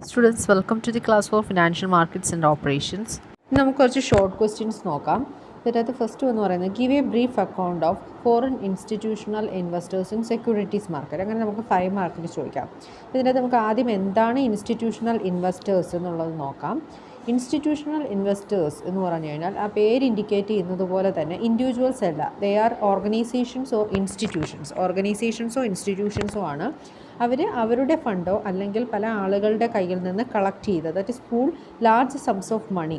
Students, welcome to the class for Financial Markets and Operations. നമുക്ക് കുറച്ച് short questions നോക്കാം. ഇതിനകത്ത് ഫസ്റ്റ് എന്ന് പറയുന്നത് give A brief account of foreign institutional investors in securities market. അങ്ങനെ നമുക്ക് 5 മാർക്കിന് ചോദിക്കാം. ഇതിനകത്ത് നമുക്ക് ആദ്യം എന്താണ് ഇൻസ്റ്റിറ്റ്യൂഷണൽ ഇൻവെസ്റ്റേഴ്സ് എന്നുള്ളത് നോക്കാം. ഇൻസ്റ്റിറ്റ്യൂഷണൽ ഇൻവെസ്റ്റേഴ്സ് എന്ന് പറഞ്ഞു കഴിഞ്ഞാൽ ആ പേര് ഇൻഡിക്കേറ്റ് ചെയ്യുന്നത് പോലെ തന്നെ ഇൻഡിവിജ്വൽസ് അല്ല, ദേ ആർ ഓർഗനൈസേഷൻസ് ഓർ ഇൻസ്റ്റിറ്റ്യൂഷൻസോ ആണ്. അവർ അവരുടെ ഫണ്ടോ അല്ലെങ്കിൽ പല ആളുകളുടെ കയ്യിൽ നിന്ന് കളക്ട് ചെയ്ത, that is pool large sums of money,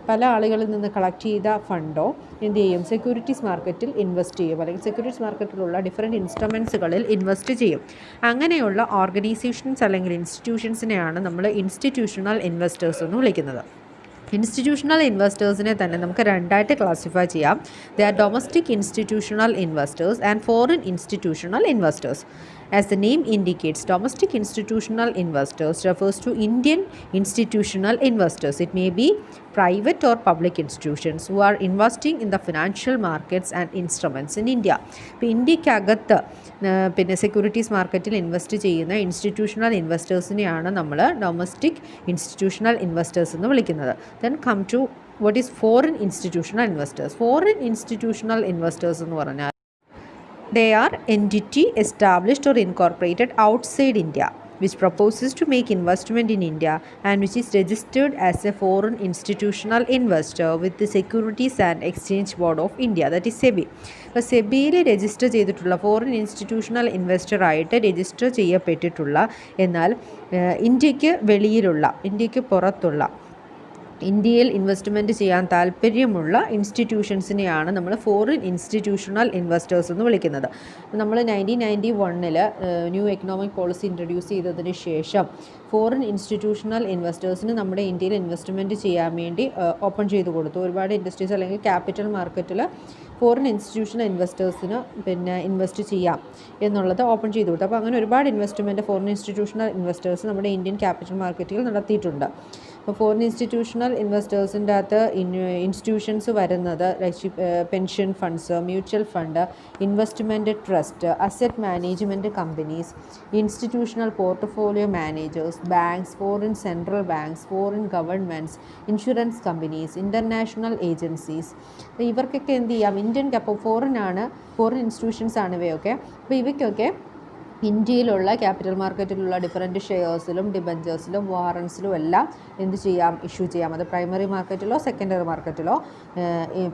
പല ആളുകളിൽ നിന്ന് കളക്ട് ചെയ്ത ഫണ്ടോ എന്ത് ചെയ്യും, സെക്യൂരിറ്റീസ് മാർക്കറ്റിൽ ഇൻവെസ്റ്റ് ചെയ്യും, അല്ലെങ്കിൽ സെക്യൂരിറ്റീസ് മാർക്കറ്റിലുള്ള ഡിഫറെൻറ്റ് ഇൻസ്ട്രുമെൻറ്റ്സുകളിൽ ഇൻവെസ്റ്റ് ചെയ്യും. അങ്ങനെയുള്ള ഓർഗനൈസേഷൻസ് അല്ലെങ്കിൽ ഇൻസ്റ്റിറ്റ്യൂഷൻസിനെയാണ് നമ്മൾ ഇൻസ്റ്റിറ്റ്യൂഷണൽ ഇൻവെസ്റ്റേഴ്സ് എന്ന് വിളിക്കുന്നത്. ഇൻസ്റ്റിറ്റ്യൂഷണൽ ഇൻവെസ്റ്റേഴ്സിനെ തന്നെ നമുക്ക് രണ്ടായിട്ട് ക്ലാസിഫൈ ചെയ്യാം. They are domestic institutional investors and foreign institutional investors. As the name indicates, domestic institutional investors refers to Indian institutional investors. It may be private or public institutions who are investing in the financial markets and instruments in India. ഇപ്പോൾ ഇന്ത്യക്കകത്ത് പിന്നെ securities മാർക്കറ്റിൽ invest ചെയ്യുന്ന institutional ഇൻവെസ്റ്റേഴ്സിനെയാണ് നമ്മൾ domestic institutional investors എന്ന് വിളിക്കുന്നത്. Then come to what is foreign institutional investors. Foreign institutional investors എന്ന് പറഞ്ഞാൽ they are entity established or incorporated outside India which proposes to make investment in India and which is registered as a foreign institutional investor with the Securities and Exchange Board of India, that is SEBI. അപ്പോൾ സെബിയിൽ register ചെയ്തിട്ടുള്ള foreign institutional ഇൻവെസ്റ്ററായിട്ട് register ചെയ്യപ്പെട്ടിട്ടുള്ള എന്നാൽ ഇന്ത്യക്ക് പുറത്തുള്ള ഇന്ത്യയിൽ investment ചെയ്യാൻ താല്പര്യമുള്ള ഇൻസ്റ്റിറ്റ്യൂഷൻസിനെയാണ് നമ്മൾ foreign institutional investors എന്ന് വിളിക്കുന്നത്. നമ്മൾ 1991 ന്യൂ എക്കണോമിക് പോളിസി ഇൻട്രൊഡ്യൂസ് ചെയ്തതിന് ശേഷം ഫോറിൻ ഇൻസ്റ്റിറ്റ്യൂഷണൽ ഇൻവെസ്റ്റേഴ്സിന് നമ്മുടെ ഇന്ത്യയിൽ ഇൻവെസ്റ്റ്മെൻറ്റ് ചെയ്യാൻ വേണ്ടി ഓപ്പൺ ചെയ്ത് കൊടുത്തു. ഒരുപാട് ഇൻഡസ്ട്രീസ് അല്ലെങ്കിൽ ക്യാപിറ്റൽ മാർക്കറ്റിൽ ഫോറിൻ ഇൻസ്റ്റിറ്റ്യൂഷണൽ ഇൻവെസ്റ്റേഴ്സിന് പിന്നെ ഇൻവെസ്റ്റ് ചെയ്യാം എന്നുള്ളത് ഓപ്പൺ ചെയ്ത് കൊടുത്തു. അപ്പോൾ അങ്ങനെ ഒരുപാട് ഇൻവെസ്റ്റ്മെൻറ്റ് ഫോറിൻ ഇൻസ്റ്റിറ്റ്യൂഷണൽ ഇൻവെസ്റ്റേഴ്സ് നമ്മുടെ ഇന്ത്യൻ ക്യാപിറ്റൽ മാർക്കറ്റുകൾ നടത്തിയിട്ടുണ്ട്. അപ്പോൾ ഫോറിൻ ഇൻസ്റ്റിറ്റ്യൂഷണൽ ഇൻവെസ്റ്റേഴ്സിൻ്റെ അകത്ത് ഇൻസ്റ്റിറ്റ്യൂഷൻസ് വരുന്നത് pension funds, mutual fund, investment trust, asset management companies, institutional portfolio managers, banks, foreign central banks, foreign governments, insurance companies, international agencies. അപ്പോൾ ഇവർക്കൊക്കെ എന്ത് ചെയ്യാം, അപ്പോൾ ഫോറിൻ ഇൻസ്റ്റിറ്റ്യൂഷൻസ് ആണ് ഇവയൊക്കെ. അപ്പോൾ ഇവയ്ക്കൊക്കെ ഇന്ത്യയിലുള്ള ക്യാപിറ്റൽ മാർക്കറ്റിലുള്ള ഡിഫറൻറ്റ് ഷെയർസിലും ഡിബഞ്ചേഴ്സിലും വാറൻസിലും എല്ലാം എന്ത് ചെയ്യാം, ഇഷ്യൂ ചെയ്യാം. അത് പ്രൈമറി മാർക്കറ്റിലോ സെക്കൻഡറി മാർക്കറ്റിലോ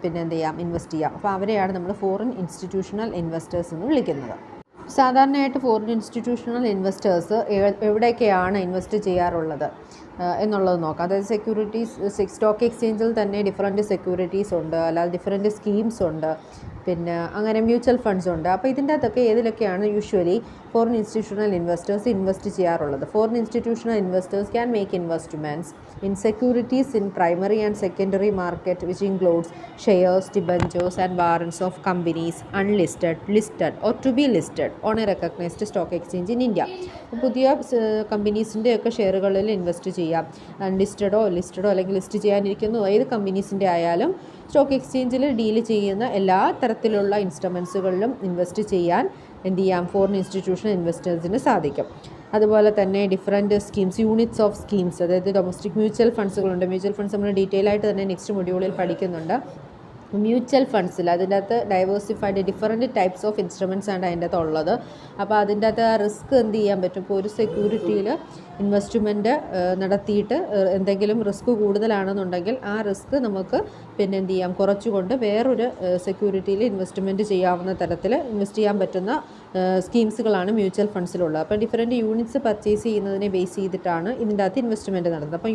പിന്നെ എന്ത് ചെയ്യാം, ഇൻവെസ്റ്റ് ചെയ്യാം. അപ്പോൾ അവരെയാണ് നമ്മൾ ഫോറിൻ ഇൻസ്റ്റിറ്റ്യൂഷണൽ ഇൻവെസ്റ്റേഴ്സ് എന്ന് വിളിക്കുന്നത്. സാധാരണയായിട്ട് ഫോറിൻ ഇൻസ്റ്റിറ്റ്യൂഷണൽ ഇൻവെസ്റ്റേഴ്സ് എവിടെയൊക്കെയാണ് ഇൻവെസ്റ്റ് ചെയ്യാറുള്ളത് എന്നുള്ളത് നോക്കാം. അതായത് സ്റ്റോക്ക് എക്സ്ചേഞ്ചിൽ തന്നെ ഡിഫറൻറ്റ് സെക്യൂരിറ്റീസ് ഉണ്ട്, അല്ലാതെ ഡിഫറൻറ്റ് സ്കീംസ് ഉണ്ട്, പിന്നെ അങ്ങനെ മ്യൂച്വൽ ഫണ്ട്സ് ഉണ്ട്. അപ്പോൾ ഇതിൻ്റെ അകത്തൊക്കെ ഏതിലൊക്കെയാണ് usually foreign institutional investors invest ചെയ്യാറുള്ളത്. Foreign institutional investors can make investments in securities in primary and secondary market which includes shares, debentures and warrants of companies unlisted, listed or to be listed on a recognised stock exchange in India. പുതിയ കമ്പനീസിൻ്റെയൊക്കെ ഷെയറുകളിൽ invest ചെയ്യാം. അൺലിസ്റ്റഡോ ലിസ്റ്റഡോ അല്ലെങ്കിൽ list ചെയ്യാനിരിക്കുന്ന ഏത് കമ്പനീസിൻ്റെ ആയാലും stock എക്സ്ചേഞ്ചിൽ deal ചെയ്യുന്ന എല്ലാ തരത്തിലുള്ള ഇൻസ്ട്രുമെൻസുകളിലും ഇൻവെസ്റ്റ് ചെയ്യാൻ എന്ത് ചെയ്യാം, ഫോറിൻ ഇൻസ്റ്റിറ്റ്യൂഷണൽ ഇൻവെസ്റ്റേഴ്സിന് സാധിക്കും. അതുപോലെ തന്നെ different schemes, units of schemes, അതായത് ഡൊമസ്റ്റിക് മ്യൂച്വൽ ഫണ്ട്സുകളുണ്ട്. മ്യൂച്വൽ ഫണ്ട്സ് നമ്മൾ ഡീറ്റെയിൽ ആയിട്ട് തന്നെ നെക്സ്റ്റ് മൊഡ്യൂളിൽ പഠിക്കുന്നുണ്ട്. മ്യൂച്വൽ ഫണ്ട്സിൽ അതിൻ്റെ അകത്ത് diversified different types of instruments ആണ് അതിൻ്റെ അകത്ത് ഉള്ളത്. അപ്പോൾ അതിൻ്റെ അകത്ത് റിസ്ക് എന്ത് ചെയ്യാൻ പറ്റും, ഇപ്പോൾ ഒരു സെക്യൂരിറ്റിയിൽ ഇൻവെസ്റ്റ്മെൻറ്റ് നടത്തിയിട്ട് എന്തെങ്കിലും റിസ്ക് കൂടുതലാണെന്നുണ്ടെങ്കിൽ ആ റിസ്ക് നമുക്ക് പിന്നെ എന്ത് ചെയ്യാം, കുറച്ചുകൊണ്ട് വേറൊരു സെക്യൂരിറ്റിയിൽ ഇൻവെസ്റ്റ്മെൻറ്റ് ചെയ്യാവുന്ന തരത്തിൽ ഇൻവെസ്റ്റ് ചെയ്യാൻ പറ്റുന്ന സ്കീംസുകളാണ് മ്യൂച്വൽ ഫണ്ട്സിലുള്ളത്. അപ്പോൾ ഡിഫറൻറ്റ് യൂണിറ്റ്സ് പർച്ചേസ് ചെയ്യുന്നതിനെ ബേസ് ചെയ്തിട്ടാണ് ഇതിൻ്റെ അകത്ത് ഇൻവെസ്റ്റ്മെൻറ്റ് നടത്തുന്നത്. അപ്പോൾ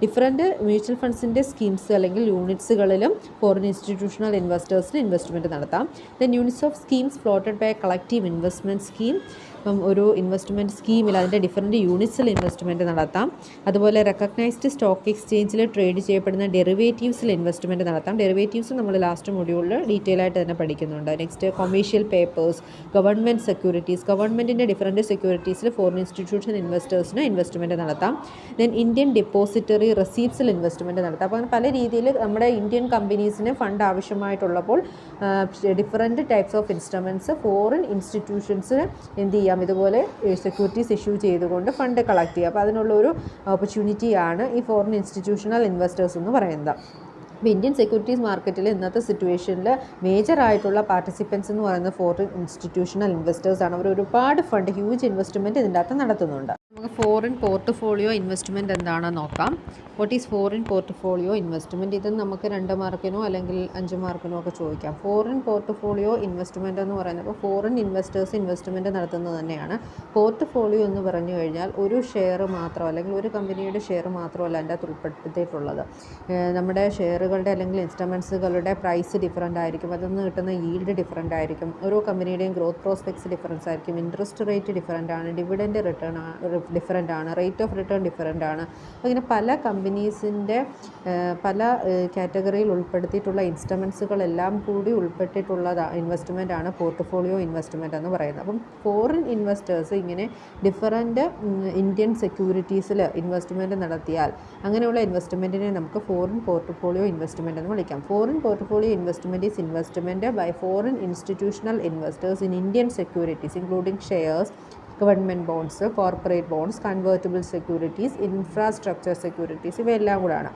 ഡിഫറൻറ്റ് മ്യൂച്വൽ ഫണ്ട്സിൻ്റെ സ്കീംസ് അല്ലെങ്കിൽ യൂണിറ്റ്സുകളിലും ഫോറിൻ ഇൻസ്റ്റിറ്റ്യൂഷണൽ ഇൻവെസ്റ്റേഴ്സിന് ഇൻവെസ്റ്റ്മെൻറ്റ് നടത്താം. Then units of schemes floated by collective investment scheme. ഇപ്പം ഒരു ഇൻവെസ്റ്റ്മെൻറ്റ് സ്കീമിൽ അതിൻ്റെ ഡിഫറൻറ്റ് യൂണിറ്റ്സിൽ ഇൻവെസ്റ്റ്മെൻറ്റ് നടത്താം. അതുപോലെ റെക്കഗ്നൈസ്ഡ് സ്റ്റോക്ക് എക്സ്ചേഞ്ചിൽ ട്രേഡ് ചെയ്യപ്പെടുന്ന ഡെറിവേറ്റീവ്സിൽ ഇൻവെസ്റ്റ്മെൻറ്റ് നടത്താം. ഡെറിവേറ്റീവ്സ് നമ്മൾ ലാസ്റ്റ് മൊഡ്യൂളിൽ ഡീറ്റെയിൽ ആയിട്ട് തന്നെ പഠിക്കുന്നുണ്ട്. Next commercial papers, government securities, ഗവൺമെൻറ്റിൻ്റെ ഡിഫറൻറ്റ് സെക്യൂരിറ്റീസിൽ ഫോറിൻ ഇൻസ്റ്റിറ്റ്യൂഷൻ ഇൻവെസ്റ്റേഴ്സിന് ഇൻവെസ്റ്റ്മെൻറ്റ് നടത്താം. ദെൻ ഇന്ത്യൻ ഡെപ്പോസിറ്ററി റെസീപ്റ്റ്സിൽ ഇൻവെസ്റ്റ്മെൻറ്റ് നടത്താം. അപ്പോൾ അങ്ങനെ പല രീതിയിൽ നമ്മുടെ ഇന്ത്യൻ കമ്പനീസിന് ഫണ്ട് ആവശ്യമായിട്ടുള്ളപ്പോൾ different types of instruments foreign ഇൻസ്റ്റിറ്റ്യൂഷൻസിന് എന്ത് ചെയ്യാം, ചെയ്യാം, ഇതുപോലെ സെക്യൂരിറ്റീസ് ഇഷ്യൂ ചെയ്തുകൊണ്ട് ഫണ്ട് കളക്ട് ചെയ്യുക. അപ്പോൾ അതിനുള്ളൊരു ഓപ്പർച്യൂണിറ്റിയാണ് ഈ ഫോറിൻ ഇൻസ്റ്റിറ്റ്യൂഷണൽ ഇൻവെസ്റ്റേഴ്സ് എന്ന് പറയുന്നത്. അപ്പോൾ ഇന്ത്യൻ സെക്യൂരിറ്റീസ് മാർക്കറ്റിൽ ഇന്നത്തെ സിറ്റുവേഷനിൽ മേജറായിട്ടുള്ള പാർട്ടിസിപ്പൻസ് എന്ന് പറയുന്നത് ഫോറിൻ ഇൻസ്റ്റിറ്റ്യൂഷണൽ ഇൻവെസ്റ്റേഴ്സാണ്. അവർ ഒരുപാട് ഫണ്ട്, ഹ്യൂജ് ഇൻവെസ്റ്റ്മെൻറ്റ് ഇതിൻ്റെ അകത്ത് നടത്തുന്നുണ്ട്. നമുക്ക് ഫോറിൻ പോർട്ട്ഫോളിയോ ഇൻവെസ്റ്റ്മെൻറ്റ് എന്താണെന്ന് നോക്കാം. What is foreign portfolio investment? ഇത് നമുക്ക് 2 മാർക്കിനോ അല്ലെങ്കിൽ 5 മാർക്കിനോ ഒക്കെ ചോദിക്കാം. ഫോറിൻ പോർട്ട്ഫോളിയോ ഇൻവെസ്റ്റ്മെൻറ്റ് എന്ന് പറയുന്നത് ഇപ്പോൾ ഫോറിൻ ഇൻവെസ്റ്റേഴ്സ് ഇൻവെസ്റ്റ്മെൻറ്റ് നടത്തുന്നത് തന്നെയാണ്. പോർട്ട്ഫോളിയോ എന്ന് പറഞ്ഞു കഴിഞ്ഞാൽ ഒരു ഷെയർ മാത്രം അല്ലെങ്കിൽ ഒരു കമ്പനിയുടെ ഷെയർ മാത്രമല്ല അതിൻ്റെ അകത്ത് ഉൾപ്പെടുത്തിയിട്ടുള്ളത്. നമ്മുടെ ഷെയറുകളുടെ അല്ലെങ്കിൽ ഇൻസ്ട്രുമെൻസുകളുടെ പ്രൈസ് ഡിഫറൻ്റ് ആയിരിക്കും, അതിൽ നിന്ന് കിട്ടുന്ന ഈൽഡ് ഡിഫറൻ്റ് ആയിരിക്കും, ഓരോ കമ്പനിയുടെയും ഗ്രോത്ത് പ്രോസ്പെക്ട്സ് ഡിഫറൻസ് ആയിരിക്കും, ഇൻട്രസ്റ്റ് റേറ്റ് ഡിഫറൻ്റ് ആണ്, ഡിവിഡൻഡ് റിട്ടേൺ ഡിഫറൻ്റ് ആണ്, റേറ്റ് ഓഫ് റിട്ടേൺ ഡിഫറൻ്റ് ആണ്. അപ്പോൾ ഇങ്ങനെ പല കമ്പനീസിൻ്റെ പല കാറ്റഗറിയിൽ ഉൾപ്പെടുത്തിയിട്ടുള്ള ഇൻസ്ട്രുമെൻസുകളെല്ലാം കൂടി ഉൾപ്പെട്ടിട്ടുള്ള ഇൻവെസ്റ്റ്മെൻറ്റാണ് പോർട്ട്ഫോളിയോ ഇൻവെസ്റ്റ്മെൻറ്റ് എന്ന് പറയുന്നത്. അപ്പം ഫോറിൻ ഇൻവെസ്റ്റേഴ്സ് ഇങ്ങനെ ഡിഫറൻറ്റ് ഇന്ത്യൻ സെക്യൂരിറ്റീസിൽ ഇൻവെസ്റ്റ്മെൻറ്റ് നടത്തിയാൽ അങ്ങനെയുള്ള ഇൻവെസ്റ്റ്മെൻറ്റിനെ നമുക്ക് ഫോറിൻ പോർട്ട്ഫോളിയോ ഇൻവെസ്റ്റ്മെൻറ്റ് എന്ന് വിളിക്കാം. Foreign portfolio investment is investment by foreign institutional investors in Indian securities including shares, government bonds, corporate bonds, convertible securities, infrastructure securities, ഇവയെല്ലാം കൂടാണ്.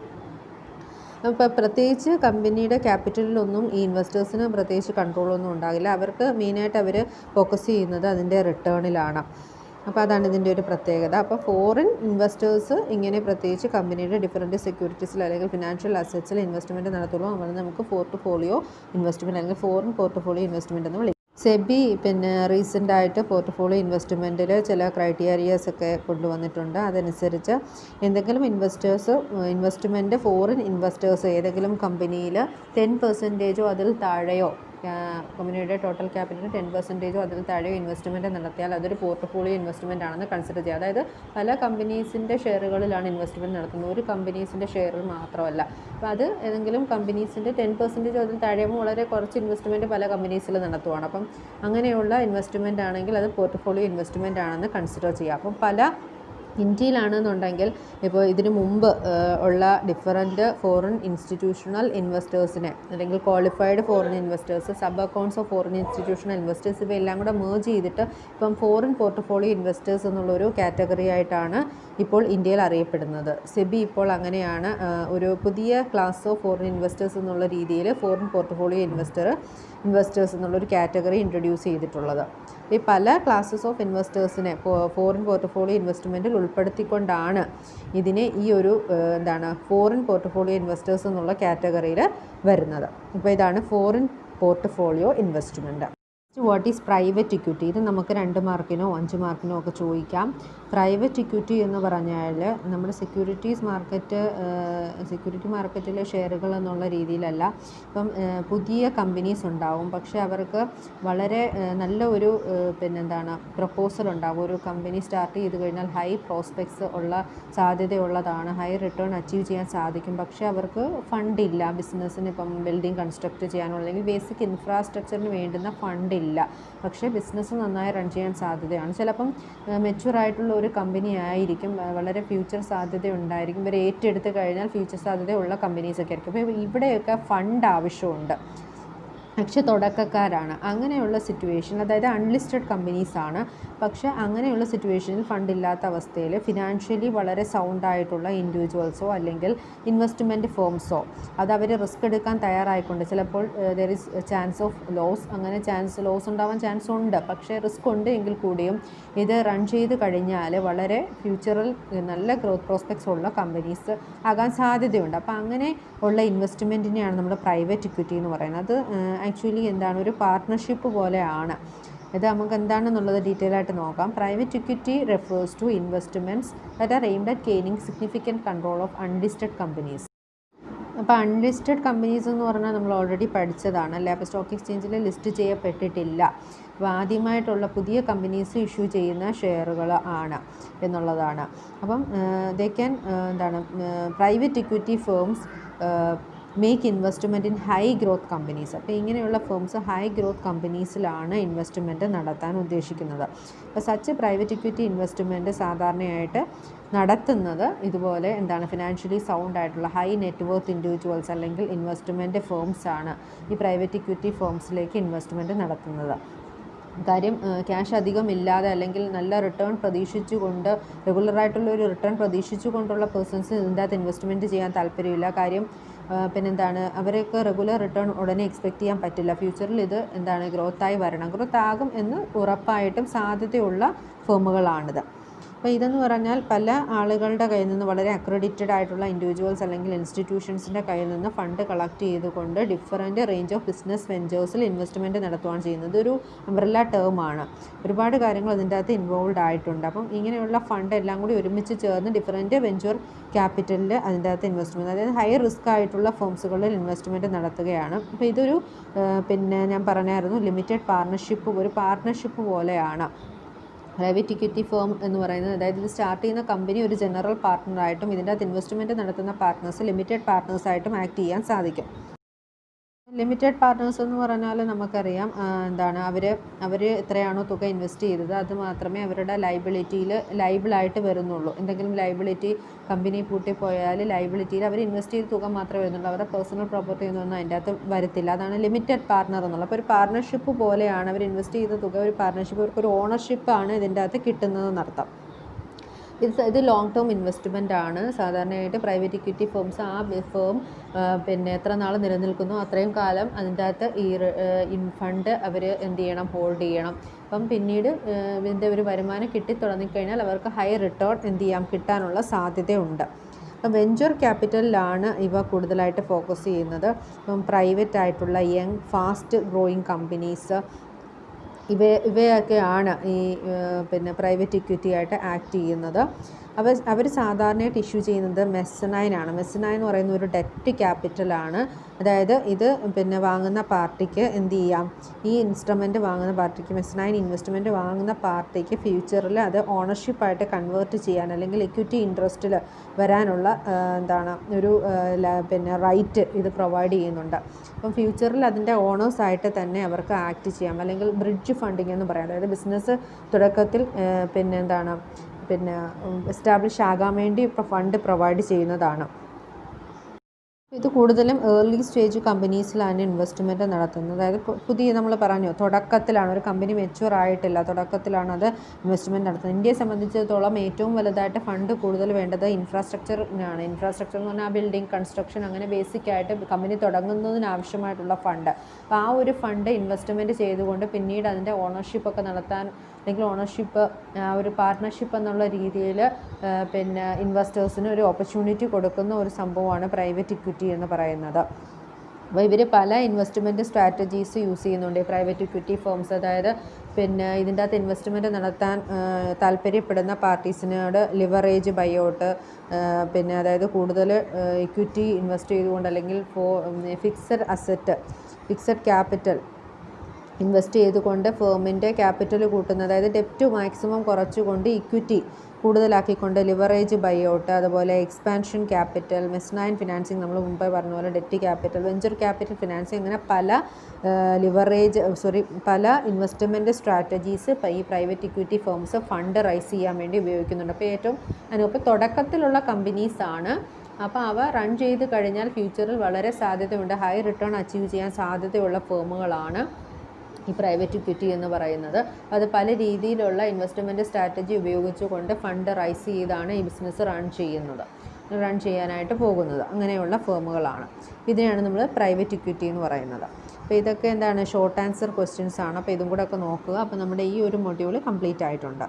അപ്പോൾ പ്രത്യേകിച്ച് കമ്പനിയുടെ ക്യാപിറ്റലിലൊന്നും ഈ ഇൻവെസ്റ്റേഴ്സിന് പ്രത്യേകിച്ച് കൺട്രോളൊന്നും ഉണ്ടാകില്ല. അവർക്ക് മെയിനായിട്ട് അവർ ഫോക്കസ് ചെയ്യുന്നത് അതിൻ്റെ റിട്ടേണിലാണ്. അപ്പോൾ അതാണ് ഇതിൻ്റെ ഒരു പ്രത്യേകത. അപ്പോൾ ഫോറിൻ ഇൻവെസ്റ്റേഴ്സ് ഇങ്ങനെ പ്രത്യേകിച്ച് കമ്പനിയുടെ ഡിഫറൻറ്റ് സെക്യൂരിറ്റീസിൽ അല്ലെങ്കിൽ ഫിനാൻഷ്യൽ അസറ്റ്സിൽ ഇൻവെസ്റ്റ്മെൻറ്റ് നടത്തുള്ളൂ. നമ്മൾ നമുക്ക് പോർട്ട്ഫോളിയോ ഇൻവെസ്റ്റ്മെൻറ്റ് അല്ലെങ്കിൽ ഫോറിൻ പോർട്ട്ഫോളിയോ ഇൻവെസ്റ്റ്മെൻറ്റ് എന്ന് വിളിക്കും. സെബി റീസെൻ്റായിട്ട് പോർട്ട്ഫോളിയോ ഇൻവെസ്റ്റ്മെൻറ്റിൽ ചില ക്രൈറ്റീരിയാസ് ഒക്കെ കൊണ്ടുവന്നിട്ടുണ്ട്. അതനുസരിച്ച് എന്തെങ്കിലും ഇൻവെസ്റ്റ്മെൻറ്റ് ഫോറിൻ ഇൻവെസ്റ്റേഴ്സ് ഏതെങ്കിലും കമ്പനിയിൽ 10% അതിൽ താഴെയോ കമ്പനിയുടെ ടോട്ടൽ ക്യാപിറ്റൽ 10% അതിൽ താഴെയോ ഇൻവെസ്റ്റ്മെൻറ്റ് നടത്തിയാൽ അതൊരു പോർട്ട്ഫോളിയോ ഇൻവെസ്റ്റ്മെൻ്റ് ആണെന്ന് കൺസിഡർ ചെയ്യുക. അതായത് പല കമ്പനീസിൻ്റെ ഷെയറുകളിലാണ് ഇൻവെസ്റ്റ്മെൻറ്റ് നടത്തുന്നത്, ഒരു കമ്പനീസിൻ്റെ ഷെയറിൽ മാത്രമല്ല. അപ്പോൾ അത് ഏതെങ്കിലും കമ്പനീസിൻ്റെ 10% അതിൽ താഴെയുമ്പോൾ വളരെ കുറച്ച് ഇൻവെസ്റ്റ്മെൻറ്റ് പല കമ്പനീസിൽ നടത്തുവാണ്. അപ്പം അങ്ങനെയുള്ള ഇൻവെസ്റ്റ്മെൻ്റ് ആണെങ്കിൽ അത് പോർട്ട്ഫോളിയോ ഇൻവെസ്റ്റ്മെൻ്റ് ആണെന്ന് കൺസിഡർ ചെയ്യുക. അപ്പം പല ഇന്ത്യയിലാണെന്നുണ്ടെങ്കിൽ ഇപ്പോൾ ഇതിനു മുമ്പ് ഉള്ള ഡിഫറൻറ്റ് ഫോറിൻ ഇൻസ്റ്റിറ്റ്യൂഷണൽ ഇൻവെസ്റ്റേഴ്സിനെ അല്ലെങ്കിൽ qualified foreign investors, sub accounts of foreign institutional investors ഇവയെല്ലാം കൂടെ മേർജ് ചെയ്തിട്ട് ഇപ്പം ഫോറിൻ പോർട്ട്ഫോളിയോ ഇൻവെസ്റ്റേഴ്സ് എന്നുള്ളൊരു കാറ്റഗറി ആയിട്ടാണ് ഇപ്പോൾ ഇന്ത്യയിൽ അറിയപ്പെടുന്നത്. സെബി ഇപ്പോൾ അങ്ങനെയാണ് ഒരു പുതിയ ക്ലാസ് ഓഫ് ഫോറിൻ ഇൻവെസ്റ്റേഴ്സ് എന്നുള്ള രീതിയിൽ ഫോറിൻ പോർട്ട്ഫോളിയോ ഇൻവെസ്റ്റേഴ്സ് എന്നുള്ളൊരു കാറ്റഗറി ഇൻട്രൊഡ്യൂസ് ചെയ്തിട്ടുള്ളത്. ഈ പല ക്ലാസ്സസ് ഓഫ് ഇൻവെസ്റ്റേഴ്സിനെ ഫോറിൻ പോർട്ട്ഫോളിയോ ഇൻവെസ്റ്റ്മെൻറ്റിൽ ഉൾപ്പെടുത്തിക്കൊണ്ടാണ് ഇതിനെ ഈ ഒരു ഫോറിൻ പോർട്ട്ഫോളിയോ ഇൻവെസ്റ്റേഴ്സ് എന്നുള്ള കാറ്റഗറിയിൽ വരുന്നത്. ഇപ്പോൾ ഇതാണ് foreign portfolio investment. What is private equity? ഇത് നമുക്ക് 2 മാർക്കിനോ 5 മാർക്കിനോ ഒക്കെ ചോദിക്കാം. പ്രൈവറ്റ് ഇക്വിറ്റി എന്ന് പറഞ്ഞാൽ നമ്മുടെ സെക്യൂരിറ്റി മാർക്കറ്റിലെ ഷെയറുകൾ എന്നുള്ള രീതിയിലല്ല. ഇപ്പം പുതിയ കമ്പനീസ് ഉണ്ടാവും, പക്ഷേ അവർക്ക് വളരെ നല്ല ഒരു പ്രപ്പോസൽ ഉണ്ടാവും. ഒരു കമ്പനി സ്റ്റാർട്ട് ചെയ്ത് കഴിഞ്ഞാൽ ഹൈ പ്രോസ്പെക്ട്സ് ഉള്ള സാധ്യതയുള്ളതാണ്, ഹൈ റിട്ടേൺ അച്ചീവ് ചെയ്യാൻ സാധിക്കും. പക്ഷേ അവർക്ക് ഫണ്ടില്ല, ബിസിനസ്സിന് ഇപ്പം ബിൽഡിംഗ് കൺസ്ട്രക്റ്റ് ചെയ്യാനോ അല്ലെങ്കിൽ ബേസിക് ഇൻഫ്രാസ്ട്രക്ചറിന് വേണ്ടുന്ന ഫണ്ടില്ല. പക്ഷേ ബിസിനസ് നന്നായി റൺ ചെയ്യാൻ സാധ്യതയാണ്. ചിലപ്പം മെച്യൂറായിട്ടുള്ള ഒരു കമ്പനി ആയിരിക്കും, വളരെ ഫ്യൂച്ചർ സാധ്യത ഉണ്ടായിരിക്കും. ഇവർ ഏറ്റെടുത്ത് കഴിഞ്ഞാൽ ഫ്യൂച്ചർ സാധ്യതയുള്ള കമ്പനീസൊക്കെ ആയിരിക്കും. അപ്പോൾ ഇവിടെയൊക്കെ ഫണ്ട് ആവശ്യമുണ്ട്, പക്ഷേ തുടക്കക്കാരാണ്. അങ്ങനെയുള്ള സിറ്റുവേഷൻ, അതായത് അൺലിസ്റ്റഡ് കമ്പനീസാണ്. പക്ഷേ അങ്ങനെയുള്ള സിറ്റുവേഷനിൽ ഫണ്ടില്ലാത്ത അവസ്ഥയിൽ ഫിനാൻഷ്യലി വളരെ സൗണ്ടായിട്ടുള്ള ഇൻഡിവിജ്വൽസോ അല്ലെങ്കിൽ ഇൻവെസ്റ്റ്മെൻറ്റ് ഫേംസോ അത് അവർ റിസ്ക് എടുക്കാൻ തയ്യാറായിക്കൊണ്ട് ചിലപ്പോൾ there is chance of loss, അങ്ങനെ ലോസ് ഉണ്ടാവാൻ ചാൻസ് ഉണ്ട്. പക്ഷേ റിസ്ക് ഉണ്ട് എങ്കിൽ കൂടിയും ഇത് റൺ ചെയ്ത് കഴിഞ്ഞാൽ വളരെ ഫ്യൂച്ചറിൽ നല്ല ഗ്രോത്ത് പ്രോസ്പെക്ട്സ് ഉള്ള കമ്പനീസ് ആകാൻ സാധ്യതയുണ്ട്. അപ്പോൾ അങ്ങനെ ഉള്ള ഇൻവെസ്റ്റ്മെൻറ്റിനെയാണ് നമ്മൾ പ്രൈവറ്റ് ഇക്വിറ്റി എന്ന് പറയുന്നത്. ആക്ച്വലി ഒരു പാർട്ട്ണർഷിപ്പ് പോലെയാണ്. ഇത് നമുക്ക് എന്താണെന്നുള്ളത് ഡീറ്റെയിൽ ആയിട്ട് നോക്കാം. Private equity refers to investments that are aimed at gaining significant control of unlisted companies. അപ്പോൾ അൺലിസ്റ്റഡ് കമ്പനീസ് എന്ന് പറഞ്ഞാൽ നമ്മൾ ഓൾറെഡി പഠിച്ചതാണ് അല്ലേ. അപ്പോൾ സ്റ്റോക്ക് എക്സ്ചേഞ്ചിൽ ലിസ്റ്റ് ചെയ്യപ്പെട്ടിട്ടില്ല. അപ്പോൾ ആദ്യമായിട്ടുള്ള പുതിയ കമ്പനീസ് ഇഷ്യൂ ചെയ്യുന്ന ഷെയറുകൾ ആണ് എന്നുള്ളതാണ്. അപ്പം private equity firms make investment in high growth companies. അപ്പോൾ ഇങ്ങനെയുള്ള ഫേംസ് ഹൈ ഗ്രോത്ത് കമ്പനീസിലാണ് ഇൻവെസ്റ്റ്മെൻറ്റ് നടത്താൻ ഉദ്ദേശിക്കുന്നത്. അപ്പോൾ സച്ച് പ്രൈവറ്റ് ഇക്വിറ്റി ഇൻവെസ്റ്റ്മെൻറ്റ് സാധാരണയായിട്ട് നടത്തുന്നത് ഇതുപോലെ ഫിനാൻഷ്യലി സൗണ്ട് ആയിട്ടുള്ള ഹൈ നെറ്റ്വർത്ത് ഇൻഡിവിജ്വൽസ് അല്ലെങ്കിൽ ഇൻവെസ്റ്റ്മെൻറ്റ് ഫേംസ് ആണ് ഈ പ്രൈവറ്റ് ഇക്വിറ്റി ഫേംസിലേക്ക് ഇൻവെസ്റ്റ്മെൻറ്റ് നടത്തുന്നത്. കാര്യം ക്യാഷ് അധികം ഇല്ലാതെ അല്ലെങ്കിൽ നല്ല റിട്ടേൺ പ്രതീക്ഷിച്ചുകൊണ്ട് റെഗുലറായിട്ടുള്ള ഒരു റിട്ടേൺ പ്രതീക്ഷിച്ചുകൊണ്ടുള്ള പേഴ്സൺസ് ഇതിൻ്റെ അകത്ത് ഇൻവെസ്റ്റ്മെൻറ്റ് ചെയ്യാൻ താല്പര്യമില്ല. കാര്യം പിന്നെന്താണ്, അവർക്ക് റെഗുലർ റിട്ടേൺ ഉടനെ എക്സ്പെക്റ്റ് ചെയ്യാൻ പറ്റില്ല. ഫ്യൂച്ചറിൽ ഇത് എന്താണ് ഗ്രോത്തായി വരണം, ഗ്രോത്ത് ആകും എന്ന് ഉറപ്പായിട്ടും സാധ്യതയുള്ള ഫേമുകളാണിത്. അപ്പോൾ ഇതെന്ന് പറഞ്ഞാൽ പല ആളുകളുടെ കയ്യിൽ നിന്ന്, വളരെ അക്രഡിറ്റഡ് ആയിട്ടുള്ള ഇൻഡിവിജ്വൽസ് അല്ലെങ്കിൽ ഇൻസ്റ്റിറ്റ്യൂഷൻസിൻ്റെ കയ്യിൽ നിന്ന് ഫണ്ട് കളക്ട് ചെയ്തുകൊണ്ട് ഡിഫറൻറ്റ് റേഞ്ച് ഓഫ് ബിസിനസ് വെഞ്ചേഴ്സിൽ ഇൻവെസ്റ്റ്മെൻറ്റ് നടത്തുകയാണ് ചെയ്യുന്നത്. ഇതൊരു അംബ്രല്ല ടേമാണ്, ഒരുപാട് കാര്യങ്ങൾ അതിൻ്റെ അകത്ത് ഇൻവോൾവ് ആയിട്ടുണ്ട്. അപ്പം ഇങ്ങനെയുള്ള ഫണ്ട് എല്ലാം കൂടി ഒരുമിച്ച് ചേർന്ന് ഡിഫറൻറ്റ് വെഞ്ചർ ക്യാപിറ്റലിൽ അതിൻ്റെ അകത്ത് ഇൻവെസ്റ്റ്മെൻറ്റ്, അതായത് ഹൈ റിസ്ക് ആയിട്ടുള്ള ഫേംസുകളിൽ ഇൻവെസ്റ്റ്മെൻറ്റ് നടത്തുകയാണ്. അപ്പോൾ ഇതൊരു പിന്നെ ഞാൻ പറഞ്ഞായിരുന്നു ലിമിറ്റഡ് പാർട്ണർഷിപ്പ്, ഒരു പാർട്ണർഷിപ്പ് പോലെയാണ് പ്രൈവറ്റ് ഇക്വിറ്റി ഫേം എന്ന് പറയുന്നത്. അതായത് ഇത് സ്റ്റാർട്ട് ചെയ്യുന്ന കമ്പനി ഒരു ജനറൽ പാർട്ട്ണറായിട്ടും ഇതിൻ്റെ അകത്ത് ഇൻവെസ്റ്റ്മെൻറ്റ് നടത്തുന്ന പാർട്ട്നേഴ്സ് ലിമിറ്റഡ് പാർട്ട്നേഴ്സായിട്ടും ആക്ട് ചെയ്യാൻ സാധിക്കും. ലിമിറ്റഡ് പാർട്ട്നേഴ്സ് എന്ന് പറഞ്ഞാൽ നമുക്കറിയാം എന്താണ്, അവർ എത്രയാണോ തുക ഇൻവെസ്റ്റ് ചെയ്തത് അത് മാത്രമേ അവരുടെ ലൈബിളായിട്ട് വരുന്നുള്ളൂ. എന്തെങ്കിലും ലൈബിലിറ്റി കമ്പനി പൂട്ടിപ്പോയാൽ ലൈബിലിറ്റിയിൽ അവർ ഇൻവെസ്റ്റ് ചെയ്ത തുക മാത്രമേ വരുന്നുള്ളൂ, അവരുടെ പേഴ്സണൽ പ്രോപ്പർട്ടി ഒന്നും അതിൻ്റെ അകത്ത് വരത്തില്ല. അതാണ് ലിമിറ്റഡ് പാർട്ട്ണർ എന്നുള്ളത്. അപ്പോൾ ഒരു പാർട്ണർഷിപ്പ് പോലെയാണ്, അവർ ഇൻവെസ്റ്റ് ചെയ്ത തുക ഒരു പാർട്ണർഷിപ്പ്, അവർക്കൊരു ഓണർഷിപ്പാണ് ഇതിൻ്റെ അകത്ത് കിട്ടുന്നതെന്നർത്ഥം. ഇത് ലോങ് ടേം ഇൻവെസ്റ്റ്മെൻ്റ് ആണ്. സാധാരണയായിട്ട് പ്രൈവറ്റ് ഇക്വിറ്റി ഫേംസ് ആ ഫേം പിന്നെ എത്ര നാൾ നിലനിൽക്കുന്നു അത്രയും കാലം അതിൻ്റെ അകത്ത് ഈ ഫണ്ട് അവർ എന്ത് ചെയ്യണം, ഹോൾഡ് ചെയ്യണം. അപ്പം പിന്നീട് ഇതിൻ്റെ ഒരു വരുമാനം കിട്ടിത്തുടങ്ങിക്കഴിഞ്ഞാൽ അവർക്ക് ഹൈ റിട്ടേൺ എന്ത് ചെയ്യാം, കിട്ടാനുള്ള സാധ്യതയുണ്ട്. അപ്പം വെഞ്ചർ ക്യാപിറ്റലിലാണ് ഇവ കൂടുതലായിട്ട് ഫോക്കസ് ചെയ്യുന്നത്. ഇപ്പം പ്രൈവറ്റ് ആയിട്ടുള്ള യങ് ഫാസ്റ്റ് ഗ്രോയിങ് കമ്പനീസ് ഇവയൊക്കെയാണ് ഈ പിന്നെ പ്രൈവറ്റ് ഇക്വിറ്റി ആയിട്ട് ആക്ട് ചെയ്യുന്നത്. അവർ സാധാരണയായിട്ട് ഇഷ്യൂ ചെയ്യുന്നത് മെസ്സനൈനാണ്. മെസ്സനൈൻ എന്ന് പറയുന്ന ഒരു ഡെറ്റ് ക്യാപിറ്റലാണ്. അതായത് ഇത് പിന്നെ വാങ്ങുന്ന പാർട്ടിക്ക് എന്ത് ചെയ്യാം, ഈ ഇൻസ്ട്രുമെൻറ്റ് വാങ്ങുന്ന പാർട്ടിക്ക്, മെസ്സനൈൻ ഇൻവെസ്റ്റ്മെൻറ്റ് വാങ്ങുന്ന പാർട്ടിക്ക് ഫ്യൂച്ചറിൽ അത് ഓണർഷിപ്പായിട്ട് കൺവേർട്ട് ചെയ്യാൻ അല്ലെങ്കിൽ ഇക്വിറ്റി ഇൻട്രസ്റ്റിൽ വരാനുള്ള എന്താണ് ഒരു പിന്നെ റൈറ്റ് ഇത് പ്രൊവൈഡ് ചെയ്യുന്നുണ്ട്. അപ്പം ഫ്യൂച്ചറിൽ അതിൻ്റെ ഓണേഴ്സായിട്ട് തന്നെ അവർക്ക് ആക്ട് ചെയ്യാം. അല്ലെങ്കിൽ ബ്രിഡ്ജ് ഫണ്ടിങ് എന്ന് പറയാം. അതായത് ബിസിനസ് തുടക്കത്തിൽ പിന്നെ എസ്റ്റാബ്ലിഷ് ആകാൻ വേണ്ടി ഇപ്പോൾ ഫണ്ട് പ്രൊവൈഡ് ചെയ്യുന്നതാണ്. ഇത് കൂടുതലും ഏർലി സ്റ്റേജ് കമ്പനീസിലാണ് ഇൻവെസ്റ്റ്മെൻറ്റ് നടത്തുന്നത്. അതായത് പുതിയ നമ്മൾ പറഞ്ഞു തുടക്കത്തിലാണ്, ഒരു കമ്പനി മെച്യൂർ ആയിട്ടില്ല, തുടക്കത്തിലാണ് അത് ഇൻവെസ്റ്റ്മെൻറ്റ് നടത്തുന്നത്. ഇന്ത്യയെ സംബന്ധിച്ചിടത്തോളം ഏറ്റവും വലുതായിട്ട് ഫണ്ട് കൂടുതൽ വേണ്ടത് ഇൻഫ്രാസ്ട്രക്ചറിനാണ്. ഇൻഫ്രാസ്ട്രക്ചർ എന്ന് പറഞ്ഞാൽ ബിൽഡിംഗ്, കൺസ്ട്രക്ഷൻ, അങ്ങനെ ബേസിക്കായിട്ട് കമ്പനി തുടങ്ങുന്നതിനാവശ്യമായിട്ടുള്ള ഫണ്ട്. അപ്പോൾ ആ ഒരു ഫണ്ട് ഇൻവെസ്റ്റ്മെൻറ്റ് ചെയ്തുകൊണ്ട് പിന്നീട് അതിൻ്റെ ഓണർഷിപ്പൊക്കെ നടത്താൻ, അല്ലെങ്കിൽ ഓണർഷിപ്പ് ഒരു പാർട്ട്ണർഷിപ്പ് എന്നുള്ള രീതിയിൽ പിന്നെ ഇൻവെസ്റ്റേഴ്സിന് ഒരു ഓപ്പർച്യൂണിറ്റി കൊടുക്കുന്ന ഒരു സംഭവമാണ് പ്രൈവറ്റ് ഇക്വിറ്റി എന്ന് പറയുന്നത്. അപ്പോൾ ഇവർ പല ഇൻവെസ്റ്റ്മെൻറ്റ് സ്ട്രാറ്റജീസ് യൂസ് ചെയ്യുന്നുണ്ട് പ്രൈവറ്റ് ഇക്വിറ്റി ഫേംസ്. അതായത് പിന്നെ ഇതിൻ്റെ അകത്ത് ഇൻവെസ്റ്റ്മെൻറ്റ് നടത്താൻ താല്പര്യപ്പെടുന്ന പാർട്ടീസിനോട് ലിവറേജ് ബൈഔട്ട്, പിന്നെ അതായത് കൂടുതൽ ഇക്വിറ്റി ഇൻവെസ്റ്റ് ചെയ്തുകൊണ്ട് അല്ലെങ്കിൽ ഫിക്സഡ് ക്യാപിറ്റൽ ഇൻവെസ്റ്റ് ചെയ്തുകൊണ്ട് ഫേമിൻ്റെ ക്യാപിറ്റൽ കൂട്ടുന്നത്, അതായത് ഡെപ്റ്റ് മാക്സിമം കുറച്ചുകൊണ്ട് ഇക്വിറ്റി കൂടുതലാക്കിക്കൊണ്ട് ലിവറേജ് ബൈഔട്ട്, അതുപോലെ എക്സ്പാൻഷൻ ക്യാപിറ്റൽ, മെസ്നൈൻ ഫിനാൻസിങ്, നമ്മൾ മുമ്പേ പറഞ്ഞ പോലെ debt capital, venture capital financing, അങ്ങനെ പല ഇൻവെസ്റ്റ്മെൻറ്റ് സ്ട്രാറ്റജീസ് ഈ private equity firms fund raise ചെയ്യാൻ വേണ്ടി ഉപയോഗിക്കുന്നുണ്ട്. അപ്പോൾ തുടക്കത്തിലുള്ള കമ്പനീസാണ്. അപ്പോൾ അവ റൺ ചെയ്ത് കഴിഞ്ഞാൽ ഫ്യൂച്ചറിൽ വളരെ സാധ്യതയുണ്ട്, ഹൈ റിട്ടേൺ അച്ചീവ് ചെയ്യാൻ സാധ്യതയുള്ള ഫേമുകളാണ് ഈ പ്രൈവറ്റ് ഇക്വിറ്റി എന്ന് പറയുന്നത്. അത് പല രീതിയിലുള്ള ഇൻവെസ്റ്റ്മെൻറ്റ് സ്ട്രാറ്റജി ഉപയോഗിച്ചുകൊണ്ട് ഫണ്ട് റൈസ് ചെയ്താണ് ഈ ബിസിനസ് റൺ ചെയ്യാനായിട്ട് പോകുന്നത്. അങ്ങനെയുള്ള ഫേമുകളാണ്. ഇതിനെയാണ് നമ്മൾ പ്രൈവറ്റ് ഇക്വിറ്റി എന്ന് പറയുന്നത്. അപ്പോൾ ഇതൊക്കെ എന്താണ്, ഷോർട്ട് ആൻസർ ക്വസ്റ്റ്യൻസ് ആണ്. അപ്പോൾ ഇതും കൂടെ ഒക്കെ നോക്കുക. അപ്പോൾ നമ്മുടെ ഈ ഒരു മൊഡ്യൂൾ കംപ്ലീറ്റ് ആയിട്ടുണ്ട്.